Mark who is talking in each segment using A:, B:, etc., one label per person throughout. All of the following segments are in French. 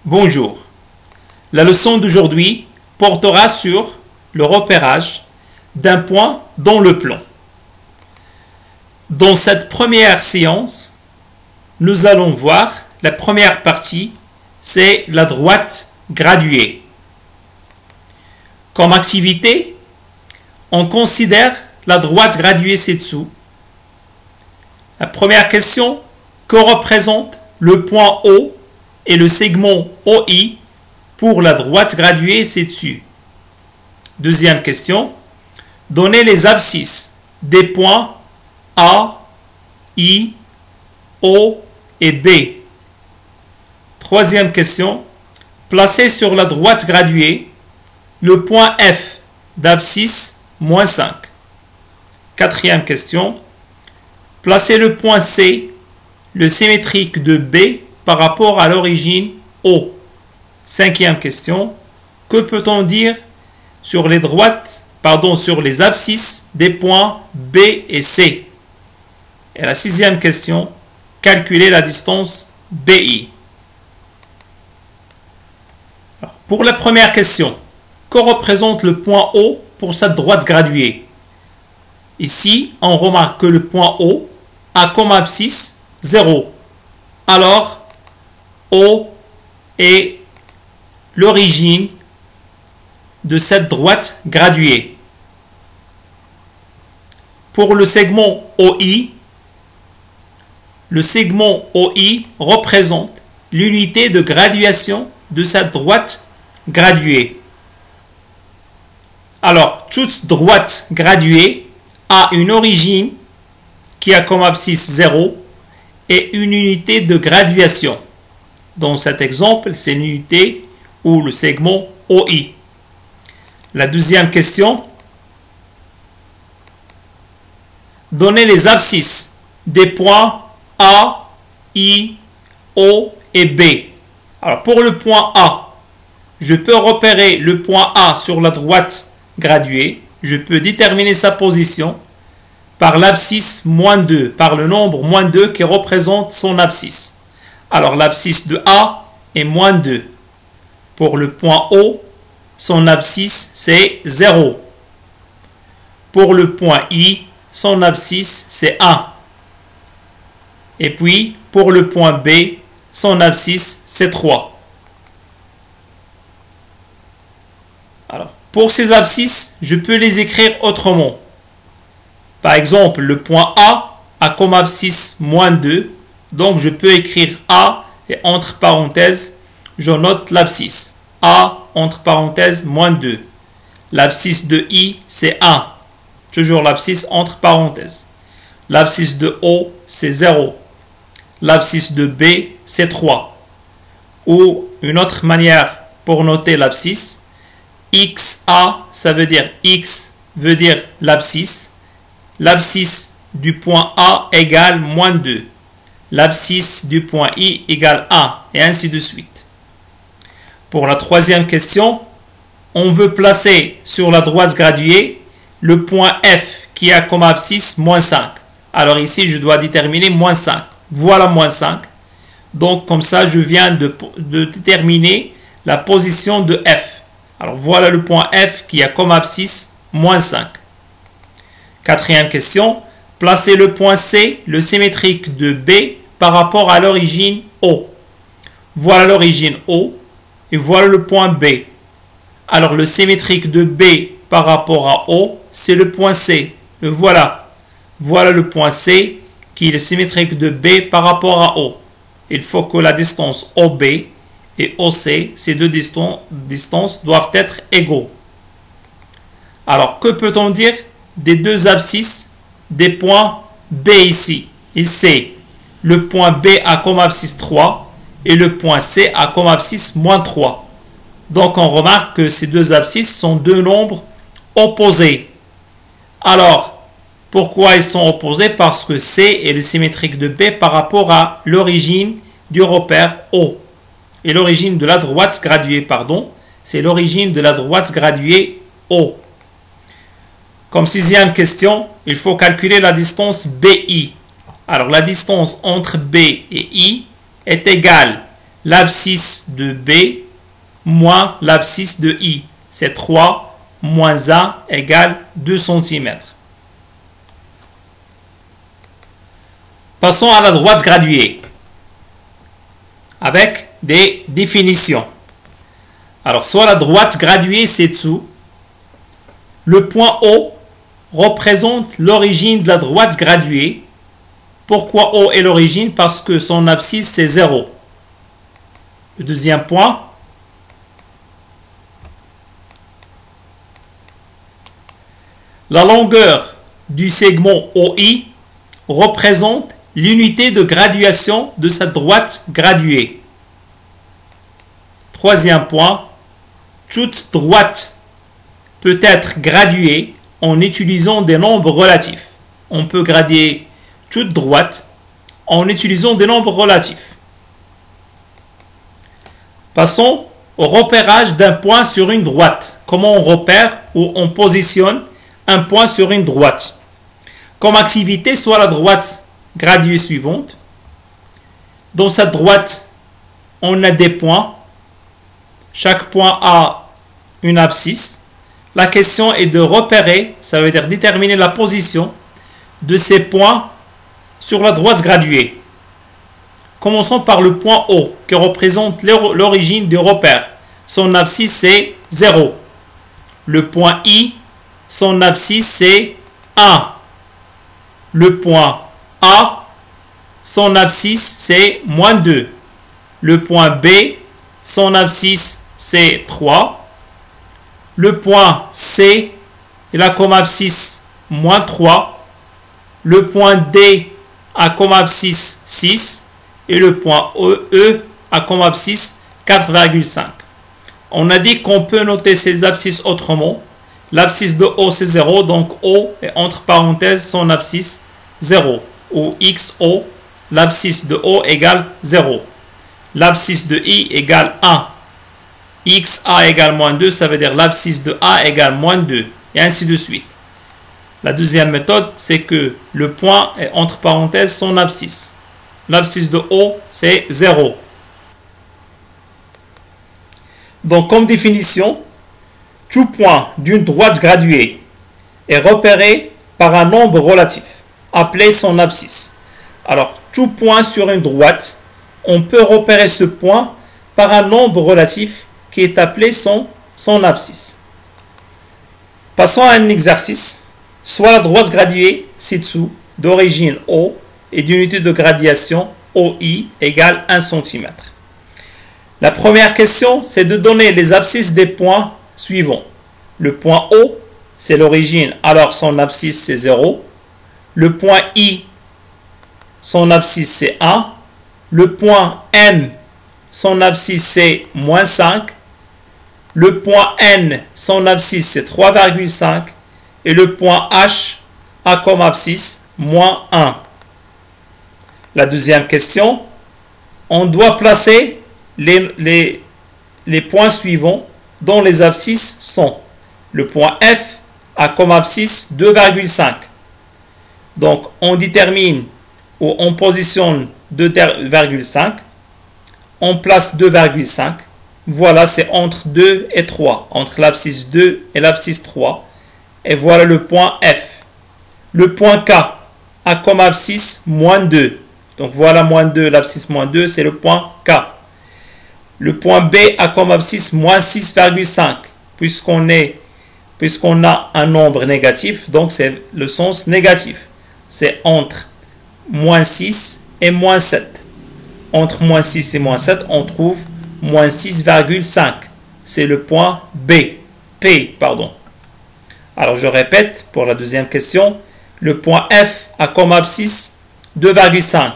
A: Bonjour. La leçon d'aujourd'hui portera sur le repérage d'un point dans le plan. Dans cette première séance, nous allons voir la première partie, c'est la droite graduée. Comme activité, on considère la droite graduée ci-dessous. La première question, que représente le point O et le segment OI pour la droite graduée ci-dessus? Deuxième question, donnez les abscisses des points A, I, O et B. Troisième question, placez sur la droite graduée le point F d'abscisse moins 5. Quatrième question, placez le point C, le symétrique de B par rapport à l'origine O. Cinquième question, que peut-on dire sur les abscisses des points B et C? Et la sixième question, calculez la distance BI. Alors, pour la première question, que représente le point O pour cette droite graduée? Ici, on remarque que le point O a comme abscisse 0. Alors, O est l'origine de cette droite graduée. Pour le segment OI représente l'unité de graduation de cette droite graduée. Alors, toute droite graduée a une origine qui a comme abscisse 0 et une unité de graduation. Dans cet exemple, c'est l'unité ou le segment OI. La deuxième question, donnez les abscisses des points A, I, O et B. Alors pour le point A, je peux repérer le point A sur la droite graduée. Je peux déterminer sa position par l'abscisse moins 2, par le nombre moins 2 qui représente son abscisse. Alors l'abscisse de A est moins 2. Pour le point O, son abscisse c'est 0. Pour le point I, son abscisse c'est 1. Et puis pour le point B, son abscisse c'est 3. Alors pour ces abscisses, je peux les écrire autrement. Par exemple, le point A comme abscisse moins 2. Donc, je peux écrire A et entre parenthèses, je note l'abscisse. A entre parenthèses moins 2. L'abscisse de I, c'est 1. Toujours l'abscisse entre parenthèses. L'abscisse de O, c'est 0. L'abscisse de B, c'est 3. Ou une autre manière pour noter l'abscisse, XA, ça veut dire X veut dire l'abscisse. L'abscisse du point A égale moins 2. L'abscisse du point I égale 1, et ainsi de suite. Pour la troisième question, on veut placer sur la droite graduée le point F qui a comme abscisse moins 5. Alors ici, je dois déterminer moins 5. Voilà moins 5. Donc comme ça, je viens de déterminer la position de F. Alors voilà le point F qui a comme abscisse moins 5. Quatrième question, placez le point C, le symétrique de B, par rapport à l'origine O. Voilà l'origine O et voilà le point B. Alors le symétrique de B par rapport à O, c'est le point C. Et voilà le point C qui est le symétrique de B par rapport à O. Il faut que la distance OB et OC, ces deux distances doivent être égaux. Alors que peut-on dire des deux abscisses des points B ici et C? Le point B a comme abscisse 3 et le point C a comme abscisse moins 3. Donc on remarque que ces deux abscisses sont deux nombres opposés. Alors, pourquoi ils sont opposés? Parce que C est le symétrique de B par rapport à l'origine du repère O. Et l'origine de la droite graduée, c'est l'origine de la droite graduée O. Comme sixième question, il faut calculer la distance BI. Alors la distance entre B et I est égale l'abscisse de B moins l'abscisse de I. C'est 3 moins 1 égale 2 cm. Passons à la droite graduée avec des définitions. Alors, soit la droite graduée, c'est dessous. Le point O représente l'origine de la droite graduée. Pourquoi O est l'origine? Parce que son abscisse, c'est 0. Le deuxième point. La longueur du segment OI représente l'unité de graduation de cette droite graduée. Troisième point. Toute droite peut être graduée en utilisant des nombres relatifs. On peut graduer toute droite en utilisant des nombres relatifs. Passons au repérage d'un point sur une droite. Comment on repère ou on positionne un point sur une droite? Comme activité, soit la droite graduée suivante. Dans cette droite, on a des points. Chaque point a une abscisse. La question est de repérer, ça veut dire déterminer la position de ces points sur la droite graduée. Commençons par le point O, qui représente l'origine du repère. Son abscisse, c'est 0. Le point I, son abscisse, c'est 1. Le point A, son abscisse, c'est moins 2. Le point B, son abscisse, c'est 3. Le point C, il a comme abscisse moins 3. Le point D a comme abscisse 6. Et le point E a comme abscisse 4,5. On a dit qu'on peut noter ces abscisses autrement. L'abscisse de O, c'est 0. Donc O est entre parenthèses son abscisse 0. Ou XO, l'abscisse de O égale 0. L'abscisse de I égale 1. XA égale moins 2, ça veut dire l'abscisse de A égale moins 2. Et ainsi de suite. La deuxième méthode, c'est que le point est entre parenthèses son abscisse. L'abscisse de O, c'est 0. Donc, comme définition, tout point d'une droite graduée est repéré par un nombre relatif, appelé son abscisse. Alors, tout point sur une droite, on peut repérer ce point par un nombre relatif qui est appelé son abscisse. Passons à un exercice. Soit la droite graduée ci-dessous, d'origine O, et d'unité de graduation OI égale 1 cm. La première question, c'est de donner les abscisses des points suivants. Le point O, c'est l'origine, alors son abscisse c'est 0. Le point I, son abscisse c'est 1. Le point M, son abscisse c'est moins 5. Le point N, son abscisse c'est 3,5. Et le point H a comme abscisse moins 1. La deuxième question, on doit placer les points suivants dont les abscisses sont. Le point F a comme abscisse 2,5. Donc, on détermine ou on positionne 2,5. On place 2,5. Voilà, c'est entre 2 et 3. Entre l'abscisse 2 et l'abscisse 3. Et voilà le point F. Le point K a comme abscisse moins 2. Donc voilà moins 2, l'abscisse moins 2, c'est le point K. Le point B a comme abscisse moins 6,5. Puisqu'on a un nombre négatif, donc c'est le sens négatif. C'est entre moins 6 et moins 7. Entre moins 6 et moins 7, on trouve moins 6,5. C'est le point B. P, pardon. Alors je répète pour la deuxième question. Le point F a comme abscisse 2,5.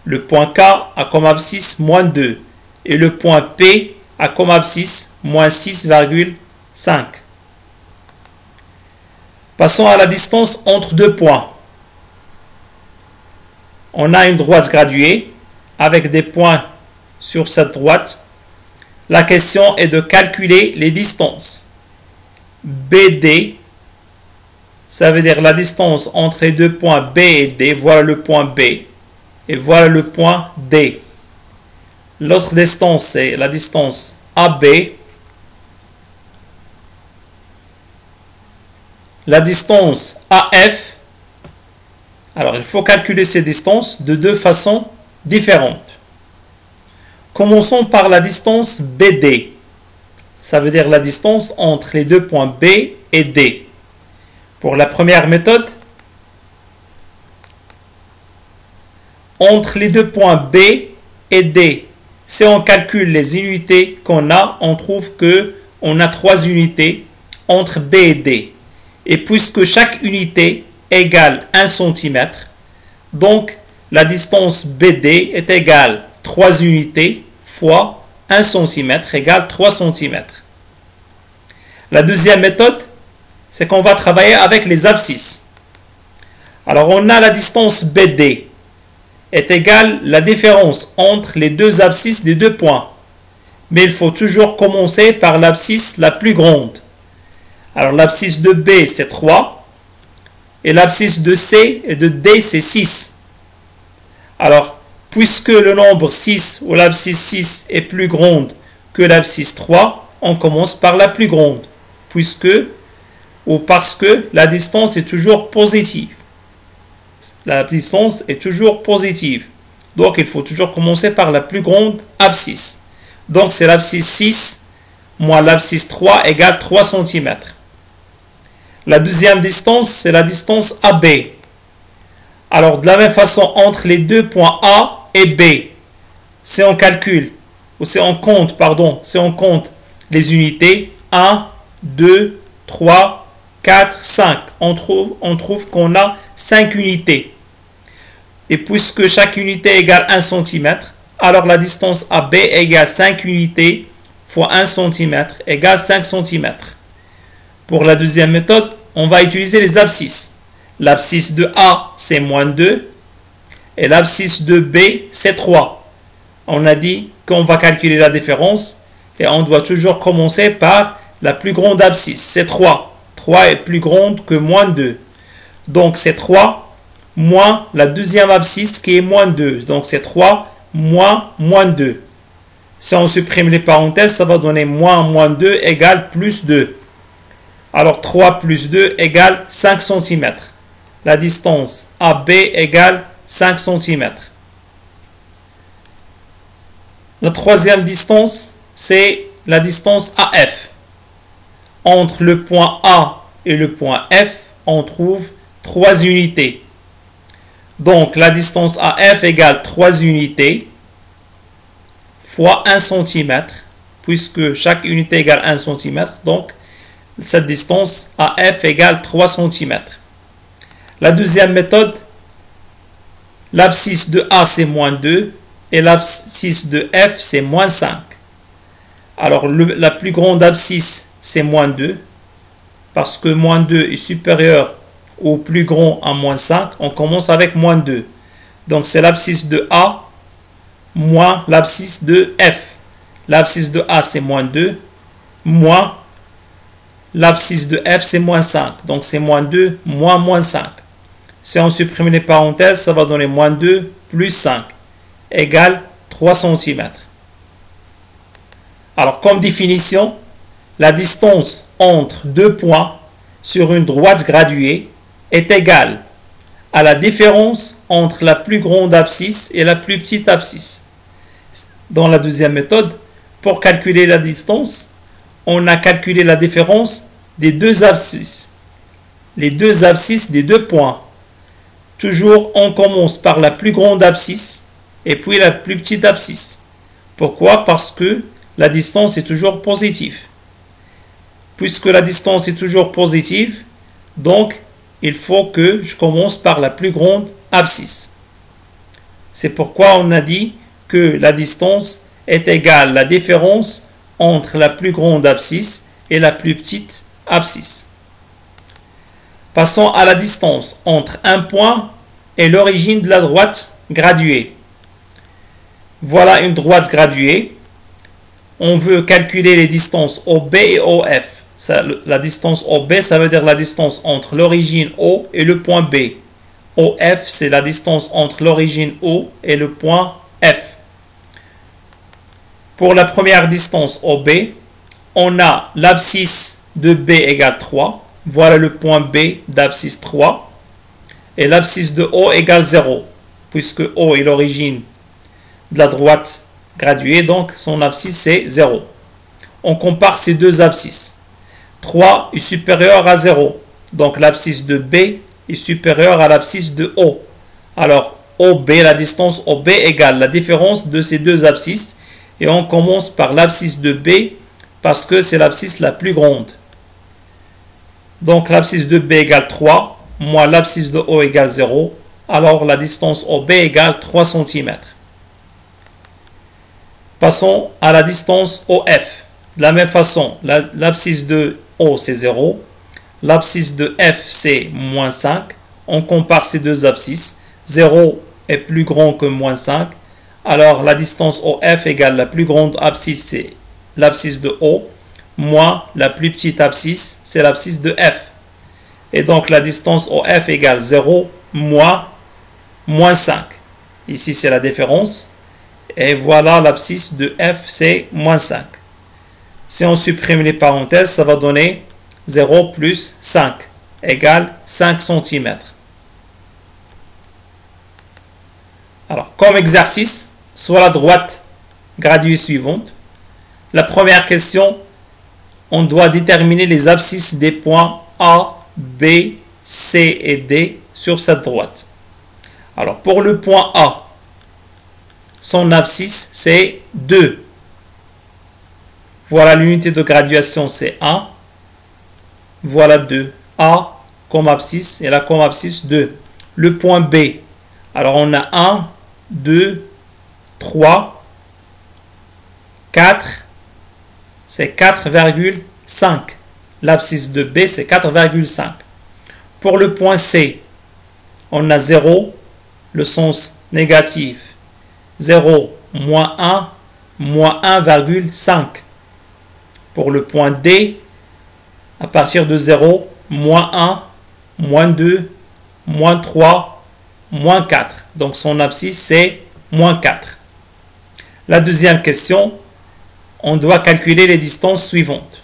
A: Le point K a comme abscisse moins 2. Et le point P a comme abscisse moins 6,5. Passons à la distance entre deux points. On a une droite graduée avec des points sur cette droite. La question est de calculer les distances. BD, ça veut dire la distance entre les deux points B et D. Voilà le point B. Et voilà le point D. L'autre distance, c'est la distance AB. La distance AF. Alors, il faut calculer ces distances de deux façons différentes. Commençons par la distance BD. Ça veut dire la distance entre les deux points B et D. Pour la première méthode, entre les deux points B et D, si on calcule les unités qu'on a, on trouve qu'on a 3 unités entre B et D. Et puisque chaque unité égale 1 cm, donc la distance BD est égale 3 unités fois 1 cm égale 3 cm. La deuxième méthode, c'est qu'on va travailler avec les abscisses. Alors on a la distance BD est égale la différence entre les deux abscisses des deux points. Mais il faut toujours commencer par l'abscisse la plus grande. Alors l'abscisse de B c'est 3 et l'abscisse de C et de D c'est 6. Alors puisque le nombre 6 ou l'abscisse 6 est plus grande que l'abscisse 3, on commence par la plus grande parce que la distance est toujours positive. La distance est toujours positive. Donc il faut toujours commencer par la plus grande abscisse. Donc c'est l'abscisse 6 moins l'abscisse 3 égale 3 cm. La deuxième distance, c'est la distance AB. Alors de la même façon, entre les deux points A et B, si on calcule, ou si on compte les unités, 1, 2, 3, 4, 5, on trouve qu'on a 5 unités. Et puisque chaque unité égale 1 cm, alors la distance AB égale 5 unités fois 1 cm égale 5 cm. Pour la deuxième méthode, on va utiliser les abscisses. L'abscisse de A, c'est moins 2. Et l'abscisse de B, c'est 3. On a dit qu'on va calculer la différence. Et on doit toujours commencer par la plus grande abscisse. C'est 3. 3 est plus grande que moins 2. Donc c'est 3 moins la deuxième abscisse qui est moins 2. Donc c'est 3 moins 2. Si on supprime les parenthèses, ça va donner moins 2 égale plus 2. Alors 3 plus 2 égale 5 cm. La distance AB égale 5 cm. La troisième distance, c'est la distance AF. Entre le point A et le point F, on trouve 3 unités. Donc la distance AF égale 3 unités fois 1 cm, puisque chaque unité égale 1 cm, donc cette distance AF égale 3 cm. La deuxième méthode, l'abscisse de A c'est moins 2 et l'abscisse de F c'est moins 5. Alors la plus grande abscisse c'est moins 2, parce que moins 2 est supérieur ou plus grand à moins 5, on commence avec moins 2. Donc c'est l'abscisse de A moins l'abscisse de F. L'abscisse de A c'est moins 2, moins l'abscisse de F c'est moins 5. Donc c'est moins 2 moins 5. Si on supprime les parenthèses, ça va donner moins 2 plus 5 égale 3 cm. Alors comme définition, la distance entre deux points sur une droite graduée est égale à la différence entre la plus grande abscisse et la plus petite abscisse. Dans la deuxième méthode, pour calculer la distance, on a calculé la différence des deux abscisses. Les deux abscisses des deux points. Toujours, on commence par la plus grande abscisse et puis la plus petite abscisse. Pourquoi? Parce que la distance est toujours positive. Puisque la distance est toujours positive, donc il faut que je commence par la plus grande abscisse. C'est pourquoi on a dit que la distance est égale à la différence entre la plus grande abscisse et la plus petite abscisse. Passons à la distance entre un point et l'origine de la droite graduée. Voilà une droite graduée. On veut calculer les distances OB et OF. La distance OB, ça veut dire la distance entre l'origine O et le point B. OF, c'est la distance entre l'origine O et le point F. Pour la première distance OB, on a l'abscisse de B égale 3. Voilà le point B d'abscisse 3. Et l'abscisse de O égale 0, puisque O est l'origine de la droite graduée, donc son abscisse c'est 0. On compare ces deux abscisses. 3 est supérieur à 0, donc l'abscisse de B est supérieure à l'abscisse de O. Alors, OB, la distance OB égale la différence de ces deux abscisses. Et on commence par l'abscisse de B parce que c'est l'abscisse la plus grande. Donc l'abscisse de B égale 3, moins l'abscisse de O égale 0. Alors la distance OB égale 3 cm. Passons à la distance OF. De la même façon, l'abscisse de O c'est 0. L'abscisse de F c'est moins 5. On compare ces deux abscisses. 0 est plus grand que moins 5. Alors la distance OF égale la plus grande abscisse, c'est l'abscisse de O, moins la plus petite abscisse, c'est l'abscisse de F. Et donc la distance OF égale 0 moins 5. Ici c'est la différence. Et voilà l'abscisse de F, c'est moins 5. Si on supprime les parenthèses, ça va donner 0 plus 5 égale 5 cm. Alors, comme exercice, soit la droite graduée suivante. La première question, on doit déterminer les abscisses des points A, B, C et D sur cette droite. Alors, pour le point A, son abscisse, c'est 2. Voilà l'unité de graduation, c'est 1. Voilà 2. A comme abscisse et là comme abscisse 2. Le point B, alors on a 1, 2, 3, 4, c'est 4,5. L'abscisse de B, c'est 4,5. Pour le point C, on a 0, le sens négatif. 0, moins 1, moins 1,5. Pour le point D, à partir de 0, moins 1, moins 2, moins 3, moins 4. Donc son abscisse c'est moins 4. La deuxième question, on doit calculer les distances suivantes.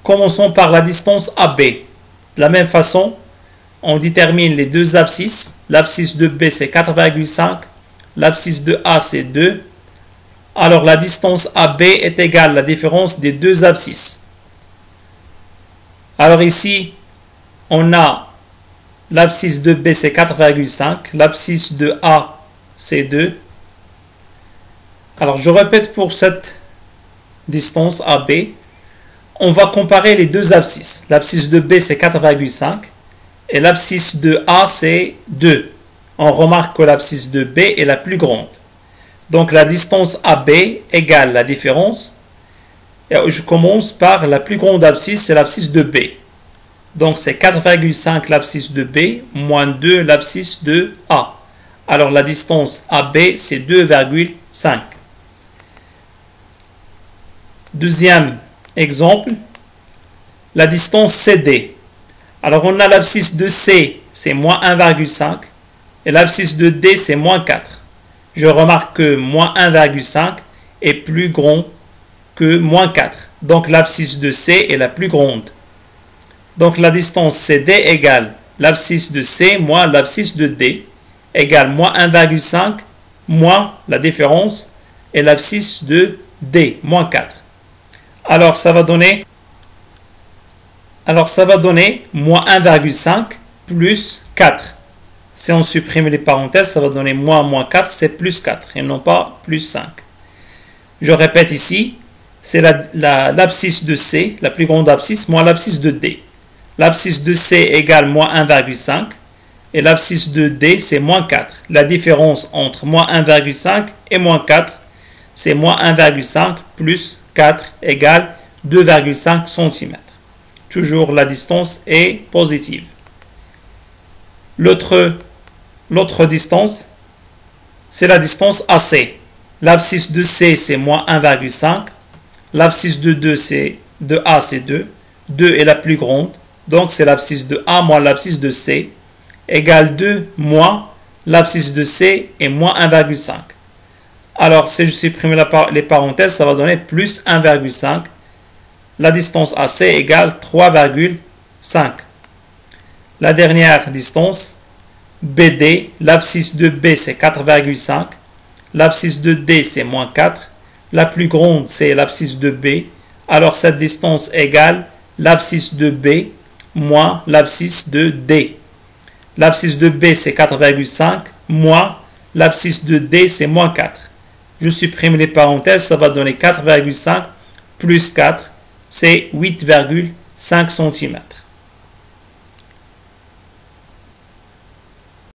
A: Commençons par la distance AB. De la même façon, on détermine les deux abscisses. L'abscisse de B c'est 4,5. L'abscisse de A c'est 2. Alors la distance AB est égale à la différence des deux abscisses. Alors ici, on a l'abscisse de B c'est 4,5. L'abscisse de A c'est 2. Alors je répète pour cette distance AB. On va comparer les deux abscisses. L'abscisse de B c'est 4,5 et l'abscisse de A c'est 2. On remarque que l'abscisse de B est la plus grande. Donc la distance AB égale la différence. Et je commence par la plus grande abscisse, c'est l'abscisse de B. Donc c'est 4,5 l'abscisse de B moins 2 l'abscisse de A. Alors la distance AB c'est 2,5. Deuxième exemple, la distance CD. Alors on a l'abscisse de C, c'est moins 1,5 et l'abscisse de D c'est moins 4. Je remarque que moins 1,5 est plus grand que moins 4. Donc l'abscisse de C est la plus grande. Donc la distance CD égale l'abscisse de C moins l'abscisse de D égale moins 1,5 moins la différence et l'abscisse de D, moins 4. Alors ça va donner moins 1,5 plus 4. Si on supprime les parenthèses, ça va donner moins 4, c'est plus 4 et non pas plus 5. Je répète ici, c'est l'abscisse de C, la plus grande abscisse, moins l'abscisse de D. L'abscisse de C égale moins 1,5 et l'abscisse de D, c'est moins 4. La différence entre moins 1,5 et moins 4, c'est moins 1,5 plus 4 égale 2,5 cm. Toujours la distance est positive. L'autre distance, c'est la distance AC. L'abscisse de C, c'est moins 1,5. L'abscisse de A, c'est 2. 2 est la plus grande. Donc, c'est l'abscisse de A moins l'abscisse de C égale 2 moins l'abscisse de C est moins 1,5. Alors, si je supprime les parenthèses, ça va donner plus 1,5. La distance AC égale 3,5. La dernière distance, BD, l'abscisse de B c'est 4,5. L'abscisse de D c'est moins 4. La plus grande c'est l'abscisse de B. Alors cette distance égale l'abscisse de B moins l'abscisse de D. L'abscisse de B c'est 4,5 moins l'abscisse de D c'est moins 4. Je supprime les parenthèses, ça va donner 4,5 plus 4, c'est 8,5 cm.